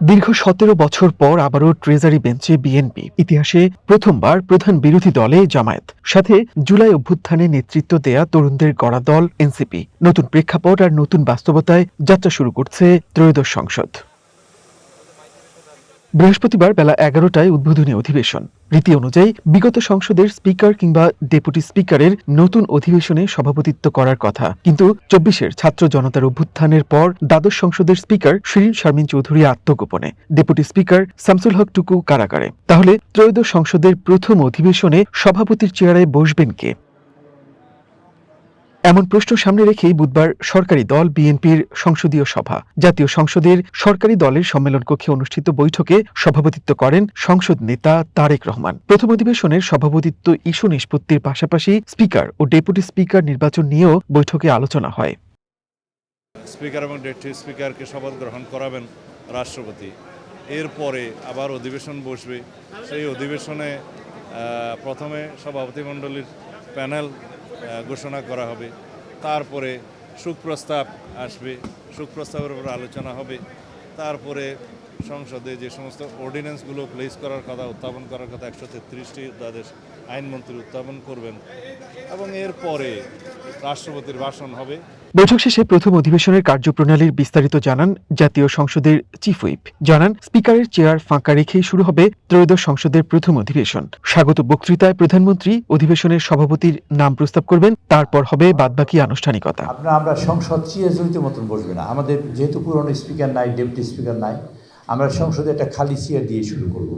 দীর্ঘ ১৭ বছর পর আবারও ট্রেজারি বেঞ্চে বিএনপি। ইতিহাসে প্রথমবার প্রধান বিরোধী দলে জামায়াত, সাথে জুলাই অভ্যুত্থানে নেতৃত্ব দেয়া তরুণদের গড়া দল এনসিপি। নতুন প্রেক্ষাপট আর নতুন বাস্তবতায় যাত্রা শুরু করছে ত্রয়োদশ সংসদ। বৃহস্পতিবার বেলা ১১টায় উদ্বোধনী অধিবেশন। রীতি অনুযায়ী বিগত সংসদের স্পিকার কিংবা ডেপুটি স্পিকারের নতুন অধিবেশনে সভাপতিত্ব করার কথা, কিন্তু ২৪-এর ছাত্র জনতার অভ্যুত্থানের পর দ্বাদশ সংসদের স্পিকার শিরীন শারমিন চৌধুরী আত্মগোপনে, ডেপুটি স্পিকার শামসুল হক টুকু কারাগারে। তাহলে ত্রয়োদশ সংসদের প্রথম অধিবেশনে সভাপতির চেয়ারে বসবেন কে? এমন প্রশ্ন সামনে রেখেই বুধবার সরকারি দল বিএনপির সংসদীয় সভা, জাতীয় সংসদের সরকারি দলের সম্মেলন কক্ষে অনুষ্ঠিত বৈঠকে সভাপতিত্ব করেন সংসদ নেতা তারেক রহমান। প্রথম অধিবেশনের সভাপতিত্ব ইস্যু নিষ্পত্তির পাশাপাশি স্পিকার ও ডেপুটি স্পিকার নির্বাচন নিয়েও বৈঠকে আলোচনা হয়। স্পিকার এবং ডেপুটি স্পিকারকে শপথ গ্রহণ করাবেন রাষ্ট্রপতি। এরপরে আবার অধিবেশন বসবে। সেই অধিবেশনে প্রথমে সভাপতিমণ্ডলীর প্যানেল ঘোষণা করা হবে, তারপরে সুপ্রস্তাব আসবে, সুপ্রস্তাবের উপর আলোচনা হবে, তারপরে সংসদে যে সমস্ত অর্ডিন্যান্সগুলো প্লেস করার কথা, উত্থাপন করার কথা ১৩৩টি অধ্যাদেশ আইনমন্ত্রী উত্থাপন করবেন এবং এরপরে রাষ্ট্রপতির ভাষণ হবে। বৈঠক শেষে প্রথম অধিবেশনের কার্যপ্রণালীর বিস্তারিত জানান জাতীয় সংসদের চিফ হুইপ। জানান, স্পিকারের চেয়ার ফাঁকা রেখেই শুরু হবে ত্রয়োদশ সংসদের প্রথম অধিবেশন। স্বাগত বক্তৃতায় প্রধানমন্ত্রী অধিবেশনের সভাপতির নাম প্রস্তাব করবেন, তারপর হবে বাদবাকি আনুষ্ঠানিকতা। আমরা সংসদ চিরচরিত মতন বসবে না। আমাদের যেহেতু পুরনো স্পিকার নাই, ডেপুটি স্পিকার নাই, আমরা সংসদে একটা খালি চেয়ার দিয়ে শুরু করব।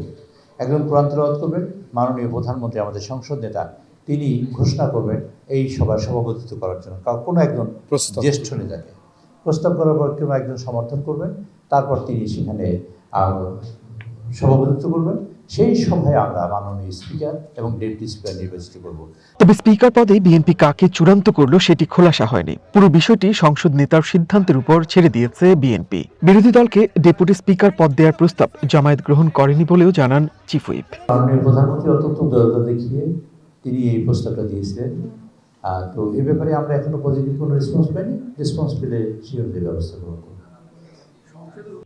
একজন কোরআন তেলাওয়াত করবেন, মাননীয় প্রধানমন্ত্রী আমাদের সংসদ নেতা তিনি ঘোষণা করবেন এই সভার সভাপতিত্ব করার জন্য কোনো একজন জ্যেষ্ঠ নেতাকে প্রস্তাব করার পর কেউ একজন সমর্থন করবেন, তারপর তিনি সেখানে সভাপতিত্ব করবেন। সেই সভায় আমরা মাননীয় স্পিকার এবং ডেপুটি স্পিকার নির্বাচিত করব। তবে স্পিকার পদে বিএনপি কাকে চূড়ান্ত করল সেটি খোলাসা হয়নি। পুরো বিষয়টি সংসদ নেতার সিদ্ধান্তের উপর ছেড়ে দিয়েছে বিএনপি। বিরোধী দলকে ডেপুটি স্পিকার পদ দেওয়ার প্রস্তাব জামায়াত গ্রহণ করেনি বলেও জানান চিফ হুইপ। মাননীয় প্রধানমন্ত্রী অত্যন্ত উদারতা দেখিয়ে তিনি এই প্রস্তাবটা দিয়েছিলেন। তো এ ব্যাপারে আমরা এখনো পজিটিভ কোনো রেসপন্স পাইনি। রেসপন্স পেলে সেই অনুযায়ী ব্যবস্থা গ্রহণ করব।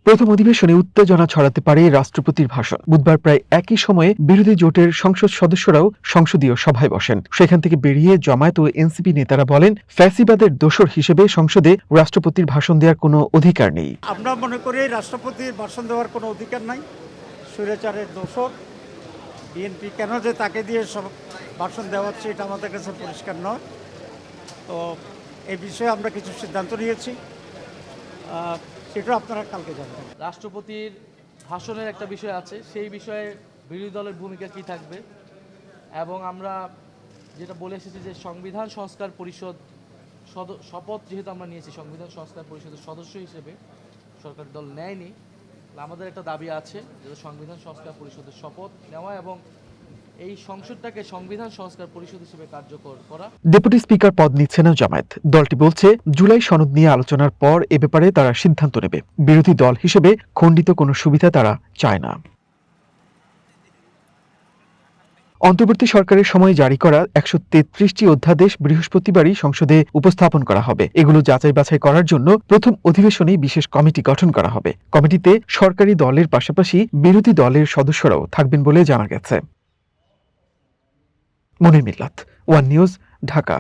প্রথম অধিবেশনে উত্তেজনা ছড়াতে পারে রাষ্ট্রপতির ভাষণ। বুধবার প্রায় একই সময়ে বিরোধী জোটের সংসদ সদস্যরাও সংসদীয় সভায় বসেন। সেখান থেকে বেরিয়ে জামায়াত ও এনসিপি নেতারা বলেন, ফ্যাসিবাদের দোসর হিসেবে সংসদে রাষ্ট্রপতির ভাষণ দেওয়ার কোনো অধিকার নেই। আমরা মনে করি রাষ্ট্রপতির ভাষণ দেওয়ার কোনো অধিকার নাই। স্বৈরাচারের দোসর বিএনপি কেন যে তাকে দিয়ে সব ভাষণ দেওয়া হচ্ছে এটা আমাদের কাছে পরিষ্কার নয়। তো এই বিষয়ে আমরা কিছু সিদ্ধান্ত নিয়েছি, সেটা আপনারা কালকে জানবেন। রাষ্ট্রপতির ভাষণের একটা বিষয় আছে, সেই বিষয়ে বিরোধী দলের ভূমিকা কী থাকবে, এবং আমরা যেটা বলে এসেছি যে সংবিধান সংস্কার পরিষদ শপথ যেহেতু আমরা নিয়েছি সংবিধান সংস্কার পরিষদের সদস্য হিসেবে, সরকারি দল নেয়নি, আমাদের একটা দাবি আছে যে সংবিধান সংস্কার পরিষদের শপথ নেওয়া এবং এই সংসদটাকে সংবিধান সংস্কার পরিষদ হিসেবে কার্যকর করা। ডেপুটি স্পিকার পদ নিচ্ছে না জামায়াত। দলটি বলছে, জুলাই সনদ নিয়ে আলোচনার পর এ ব্যাপারে তারা সিদ্ধান্ত নেবে। বিরোধী দল হিসেবে খণ্ডিত কোনো সুবিধা তারা চায় না। অন্তর্বর্তী সরকারের সময় জারি করা ১৩৩টি অধ্যাদেশ বৃহস্পতিবারই সংসদে উপস্থাপন করা হবে। এগুলো যাচাই বাছাই করার জন্য প্রথম অধিবেশনেই বিশেষ কমিটি গঠন করা হবে। কমিটিতে সরকারি দলের পাশাপাশি বিরোধী দলের সদস্যরাও থাকবেন বলে জানা গেছে। মনির মিল্লাত, ওয়ান নিউজ, ঢাকা।